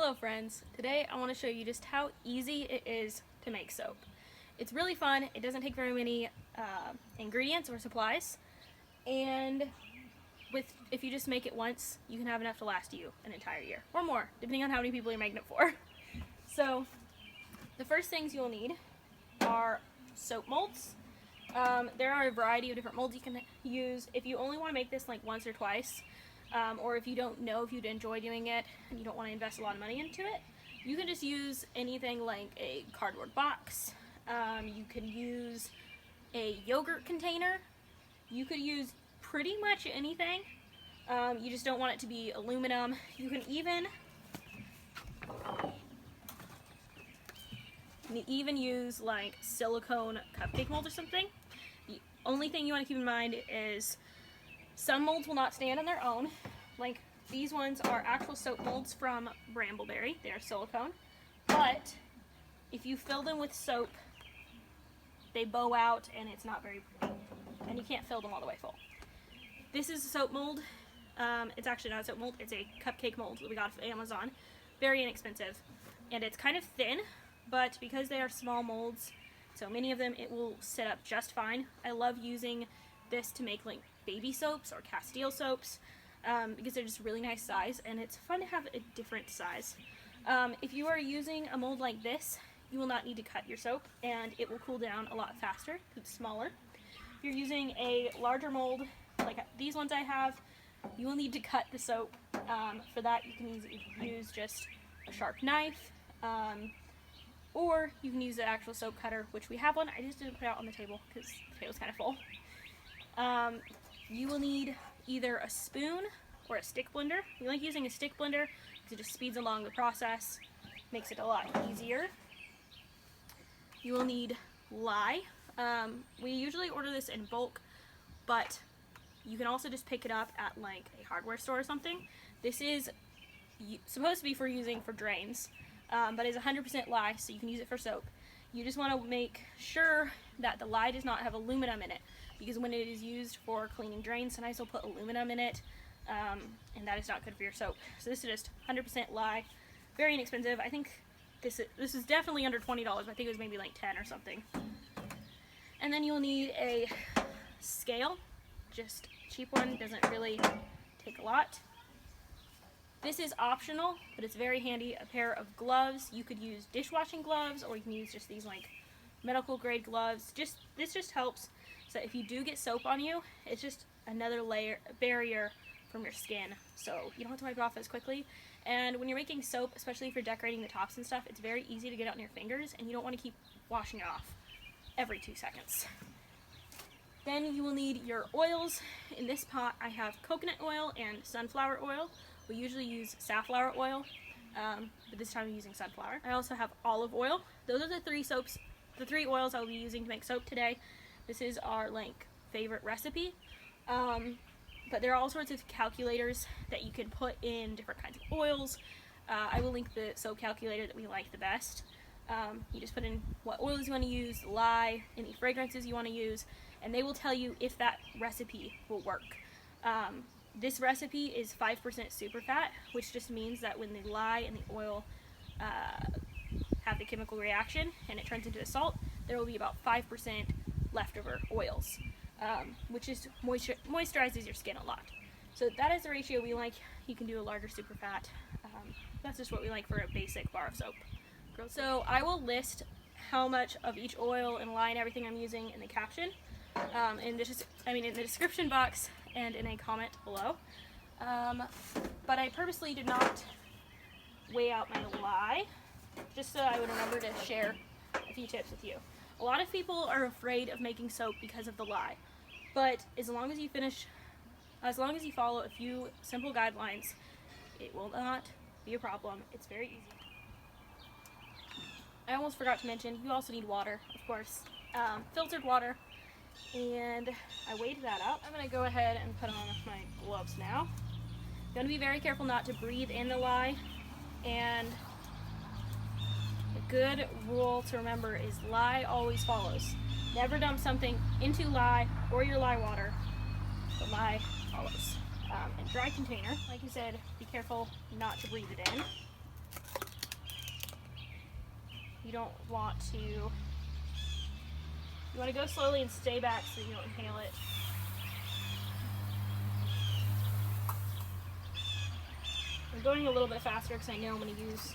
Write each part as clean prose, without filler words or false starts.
Hello friends, today I want to show you just how easy it is to make soap. It's really fun, it doesn't take very many ingredients or supplies, and if you just make it once, you can have enough to last you an entire year, or more, depending on how many people you're making it for. So, the first things you'll need are soap molds. There are a variety of different molds you can use. If you only want to make this like once or twice, or if you don't know if you'd enjoy doing it and you don't want to invest a lot of money into it, you can just use anything like a cardboard box. You can use a yogurt container. You could use pretty much anything. You just don't want it to be aluminum. You can even use like silicone cupcake molds or something. The only thing you want to keep in mind is some molds will not stand on their own. Like these ones are actual soap molds from Brambleberry. They are silicone. But if you fill them with soap, they bow out and it's not very pretty. And you can't fill them all the way full. This is a soap mold. It's actually not a soap mold. It's a cupcake mold that we got from Amazon. Very inexpensive. And it's kind of thin, but because they are small molds, so many of them, it will sit up just fine. I love using this to make like baby soaps or Castile soaps because they're just really nice size, and it's fun to have a different size. If you are using a mold like this, you will not need to cut your soap, and it will cool down a lot faster because it's smaller. If you're using a larger mold, like these ones I have, you will need to cut the soap. For that, you can use just a sharp knife, or you can use the actual soap cutter, which we have one. I just didn't put it out on the table because the table's kind of full. You will need either a spoon or a stick blender. We like using a stick blender because it just speeds along the process, makes it a lot easier. You will need lye. We usually order this in bulk, but you can also just pick it up at like a hardware store or something. This is supposed to be for using for drains, but it's 100% lye, so you can use it for soap. You just want to make sure that the lye does not have aluminum in it, because when it is used for cleaning drains, sometimes they'll put aluminum in it, and that is not good for your soap. So this is just 100% lye, very inexpensive. I think this is definitely under $20. I think it was maybe like 10 or something. And then you'll need a scale, just a cheap one, doesn't really take a lot. This is optional, but it's very handy. A pair of gloves. You could use dishwashing gloves, or you can use just these like medical grade gloves. This just helps so that if you do get soap on you, it's just another barrier from your skin, so you don't have to wipe it off as quickly. And when you're making soap, especially for decorating the tops and stuff, it's very easy to get it on your fingers, and you don't want to keep washing it off every 2 seconds. Then you will need your oils. In this pot I have coconut oil and sunflower oil. We usually use safflower oil, but this time I'm using sunflower. I also have olive oil. Those are the three oils I'll be using to make soap today. This is our like favorite recipe. But there are all sorts of calculators that you can put in different kinds of oils. I will link the soap calculator that we like the best. You just put in what oils you want to use, lye, any fragrances you want to use, and they will tell you if that recipe will work. This recipe is 5% super fat, which just means that when the lye and the oil have the chemical reaction and it turns into a salt, there will be about 5% leftover oils, which is moisturizes your skin a lot. So that is the ratio we like. You can do a larger super fat. That's just what we like for a basic bar of soap. So I will list how much of each oil and lye and everything I'm using in the caption, in the description box and in a comment below. But I purposely did not weigh out my lye, just so I would remember to share a few tips with you. A lot of people are afraid of making soap because of the lye, but as long as you follow a few simple guidelines, it will not be a problem. It's very easy. I almost forgot to mention, you also need water, of course. Filtered water. And I weighed that out. I'm going to go ahead and put on my gloves now. I'm going to be very careful not to breathe in the lye. And a good rule to remember is lye always follows. Never dump something into lye or your lye water. The lye follows. And dry container, like I said, be careful not to breathe it in. You don't want to, you want to go slowly and stay back so you don't inhale it. I'm going a little bit faster because I know I'm going to use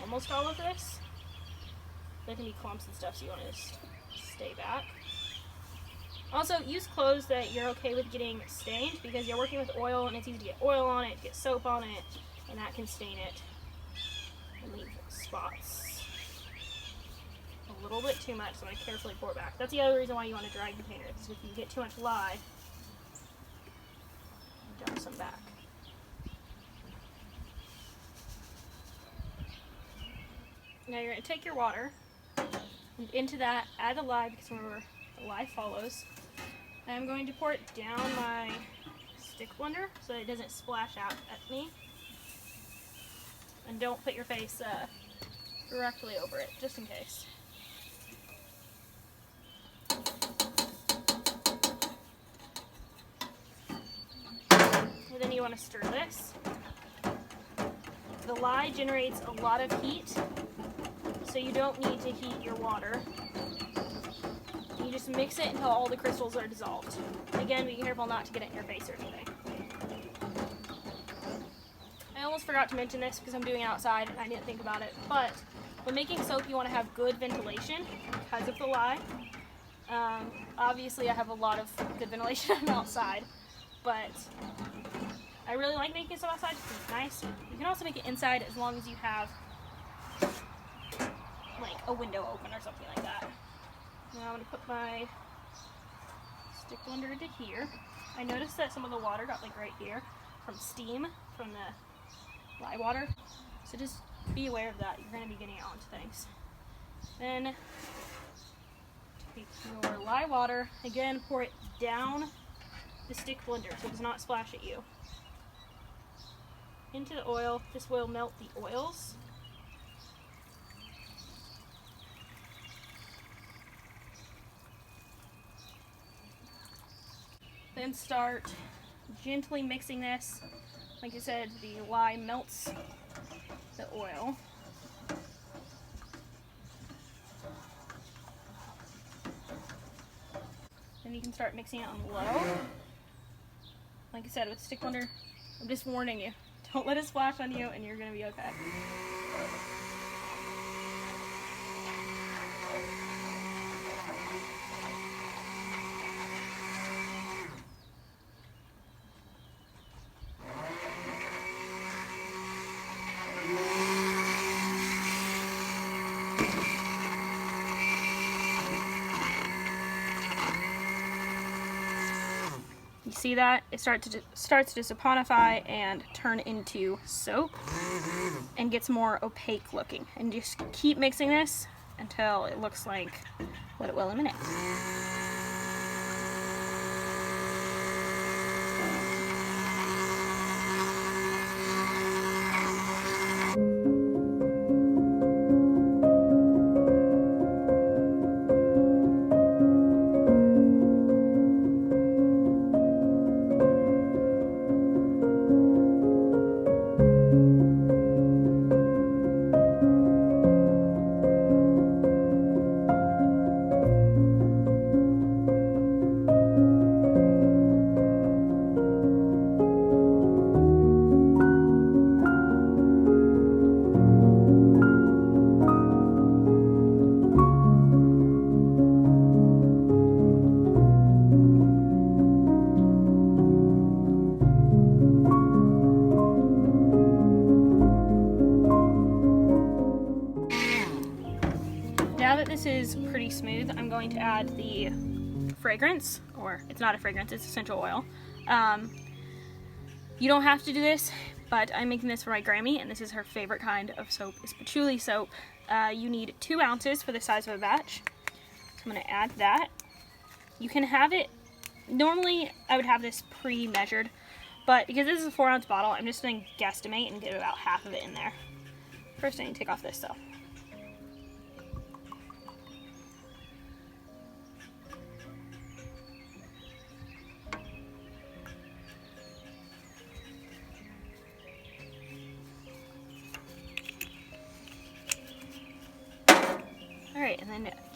almost all of this. There can be clumps and stuff, so you want to just stay back. Also, use clothes that you're okay with getting stained, because you're working with oil and it's easy to get oil on it, get soap on it, and that can stain it and leave spots. A little bit too much, so I'm going to carefully pour it back. That's the other reason why you want a dry container, because if you get too much lye, dump some back. Now you're going to take your water, and into that add the lye, because remember, the lye follows. And I'm going to pour it down my stick blender so that it doesn't splash out at me. And don't put your face directly over it, just in case. And then you want to stir this. The lye generates a lot of heat, so you don't need to heat your water. You just mix it until all the crystals are dissolved. Again, be careful not to get it in your face or anything. I almost forgot to mention this because I'm doing it outside and I didn't think about it, but when making soap you want to have good ventilation because of the lye. Obviously I have a lot of good ventilation outside, but I really like making soap outside because it's nice. You can also make it inside as long as you have like a window open or something like that. Now I'm going to put my stick blender into here. I noticed that some of the water got like right here from steam from the lye water. So just be aware of that. You're going to be getting it onto things. Then take your lye water, again pour it down the stick blender so it does not splash at you. Into the oil. This will melt the oils. Then start gently mixing this. Like I said, the lye melts the oil. Then you can start mixing it on low. Like I said, with the stick blender, I'm just warning you. Don't let it splash on you and you're going to be okay. You see that? It starts to saponify and turn into soap and gets more opaque looking. And just keep mixing this until it looks like what it will in a minute. Now that this is pretty smooth, I'm going to add the fragrance, or it's not a fragrance, it's essential oil. You don't have to do this, but I'm making this for my Grammy, and this is her favorite kind of soap, is patchouli soap. You need 2 ounces for the size of a batch. So I'm going to add that. You can have it, normally I would have this pre-measured, but because this is a 4-ounce bottle, I'm just going to guesstimate and get about half of it in there. First I need to take off this though.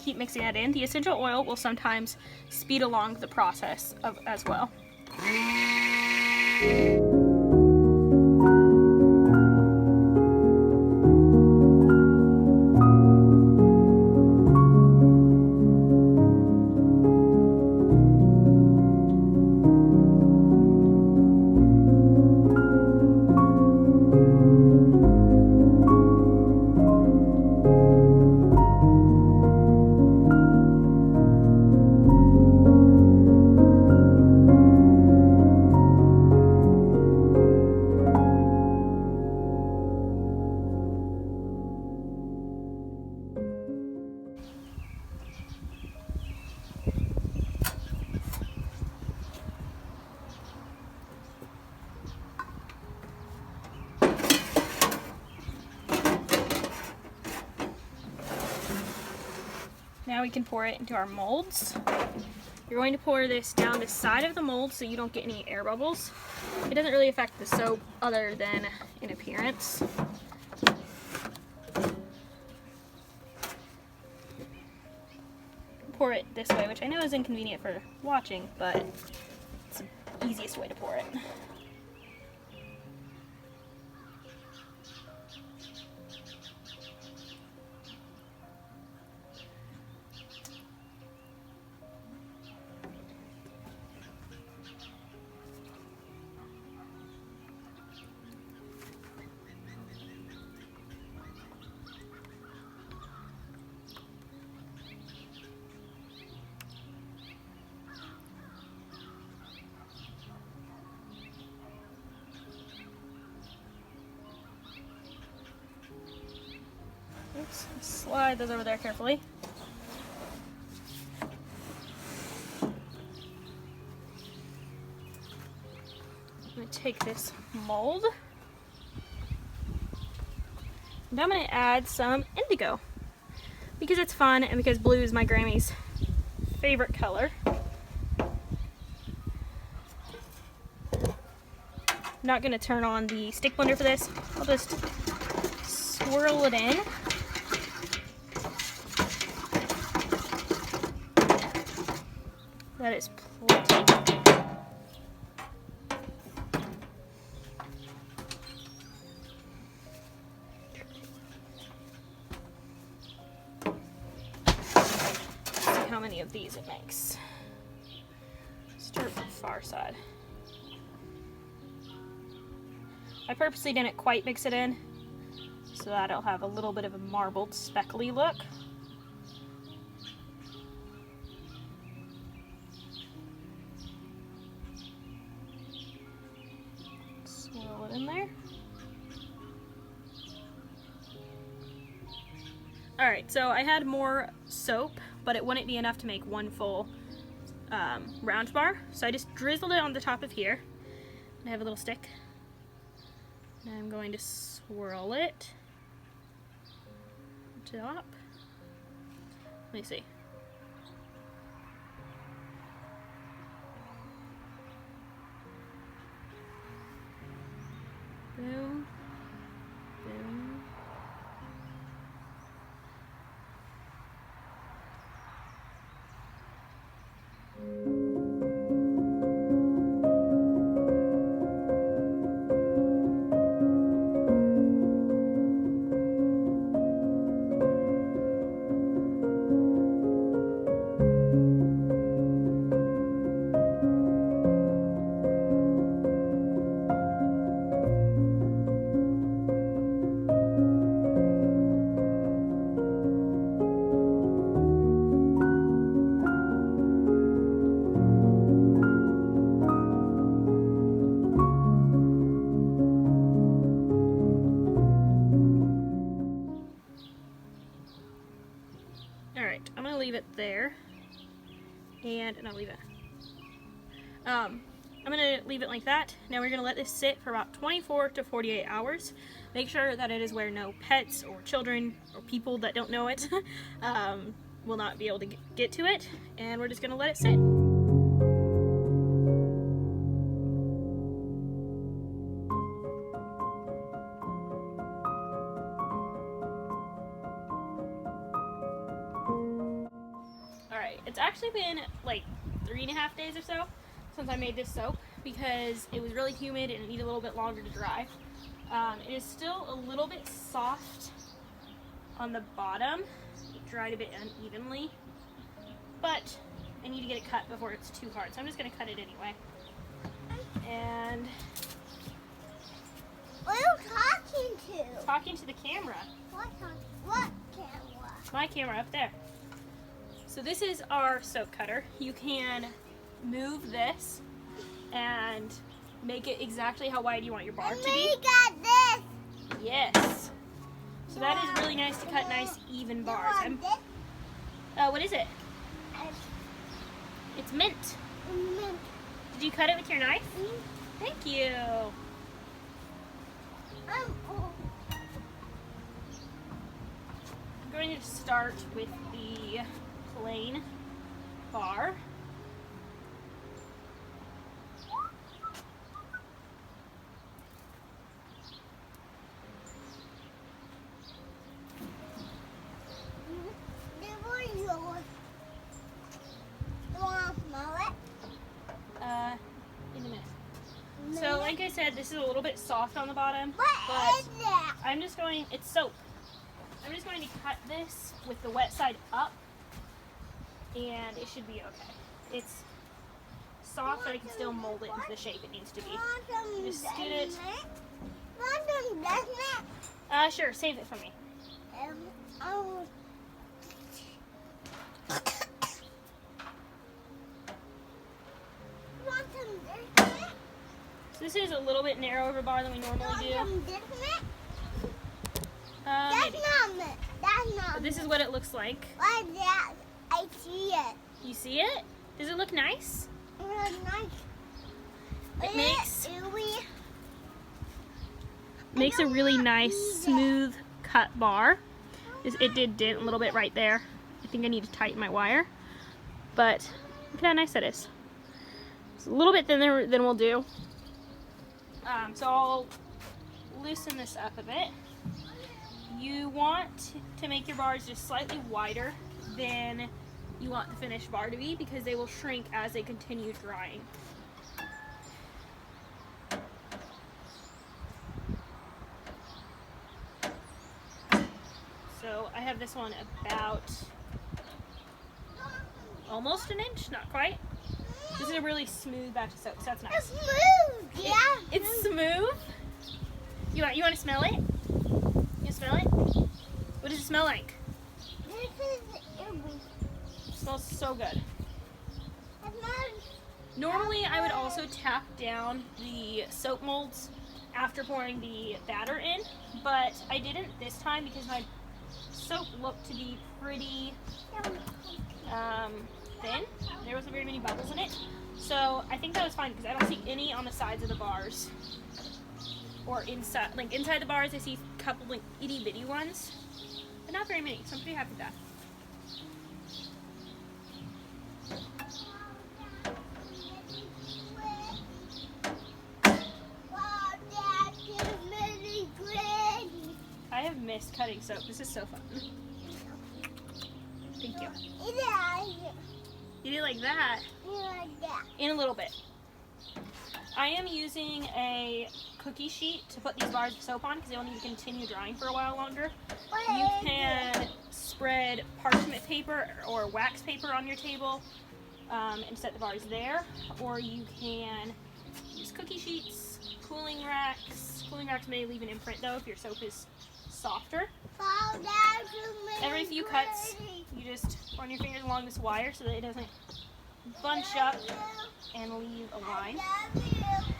keep mixing that in. The essential oil will sometimes speed along the process as well. Now we can pour it into our molds. You're going to pour this down the side of the mold so you don't get any air bubbles. It doesn't really affect the soap other than in appearance. Pour it this way, which I know is inconvenient for watching, but it's the easiest way to pour it. Oops, slide those over there carefully. I'm going to take this mold and I'm going to add some indigo because it's fun and because blue is my Grammy's favorite color. I'm not going to turn on the stick blender for this. I'll just swirl it in. That is plenty. Let's see how many of these it makes. Start from the far side. I purposely didn't quite mix it in so that it'll have a little bit of a marbled, speckly look. Swirl it in there. Alright, so I had more soap, but it wouldn't be enough to make one full round bar. So I just drizzled it on the top of here. I have a little stick. And I'm going to swirl it top. Let me see. Boom. Boom. Alright, I'm gonna leave it there. And I'll leave it. I'm gonna leave it like that. Now we're gonna let this sit for about 24 to 48 hours. Make sure that it is where no pets or children or people that don't know it will not be able to get to it. And we're just gonna let it sit. actually been like 3.5 days or so since I made this soap because it was really humid and it needed a little bit longer to dry. It is still a little bit soft on the bottom. It dried a bit unevenly, but I need to get it cut before it's too hard, so I'm just going to cut it anyway. And what are you talking to? Talking to the camera. What camera? My camera up there. So this is our soap cutter. You can move this and make it exactly how wide you want your bar to be. We got this. Yes. So that is really nice to cut nice even bars. What is it? It's mint. Mint. Did you cut it with your knife? Thank you. I'm going to start with the plain bar. In a minute. So like I said, this is a little bit soft on the bottom, but I'm just going, it's soap. I'm just going to cut this with the wet side up, and it should be okay. It's soft, but I can still mold it into the shape it needs to be. Just scoot it. Sure, save it for me. So this is a little bit narrower of a bar than we normally do. That's not mint. But this is what it looks like. Like that. I see it. You see it? Does it look nice? It looks nice. It makes a really nice, smooth cut bar. It did dent a little bit right there. I think I need to tighten my wire. But look at how nice that is. It's a little bit thinner than we'll do. So I'll loosen this up a bit. You want to make your bars just slightly wider than you want the finished bar to be because they will shrink as they continue drying. So I have this one about almost an inch, not quite. This is a really smooth batch of soap, so that's nice. It's smooth, yeah. It's smooth. You want to smell it? You smell it? What does it smell like? It smells so good. Normally, I would also tap down the soap molds after pouring the batter in, but I didn't this time because my soap looked to be pretty thin. There wasn't very many bubbles in it, so I think that was fine because I don't see any on the sides of the bars or inside. Like inside the bars, I see a couple like itty bitty ones, but not very many. So I'm pretty happy with that. I have missed cutting soap. This is so fun. Thank you. You do like that? In a little bit. I am using a cookie sheet to put these bars of soap on because they will need to continue drying for a while longer. You can spread parchment paper or wax paper on your table and set the bars there, or you can use cookie sheets, cooling racks. Cooling racks may leave an imprint though if your soap is softer. Every few cuts, you just run your fingers along this wire so that it doesn't bunch up and leave a line.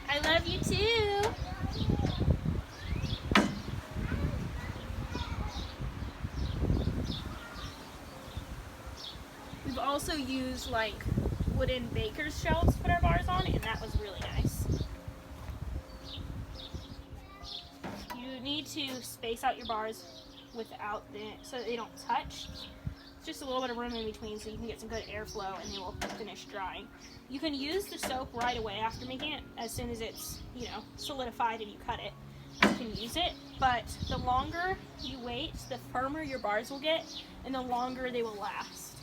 I love you too. We've also used like wooden baker's shelves to put our bars on, and that was really nice. You need to space out your bars so that they don't touch. Just a little bit of room in between so you can get some good airflow and they will finish drying. You can use the soap right away after making it. As soon as it's, solidified and you cut it, you can use it. But the longer you wait, the firmer your bars will get and the longer they will last.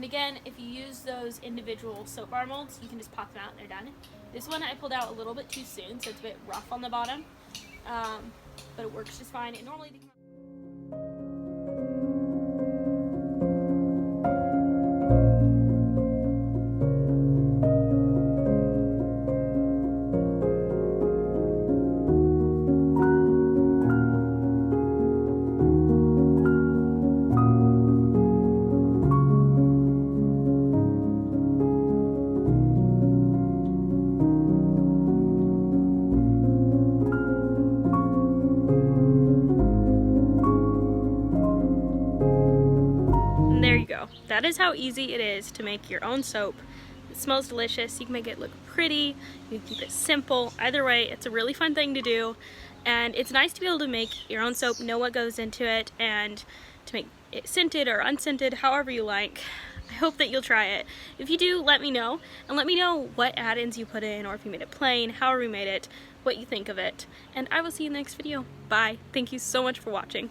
And again, if you use those individual soap bar molds, you can just pop them out and they're done. This one I pulled out a little bit too soon, so it's a bit rough on the bottom, but it works just fine. And normally they come There you go. That is how easy it is to make your own soap. It smells delicious. You can make it look pretty. You can keep it simple. Either way, it's a really fun thing to do. And it's nice to be able to make your own soap, know what goes into it, and to make it scented or unscented, however you like. I hope that you'll try it. If you do, let me know. And let me know what add-ins you put in, or if you made it plain, however you made it, what you think of it. And I will see you in the next video. Bye. Thank you so much for watching.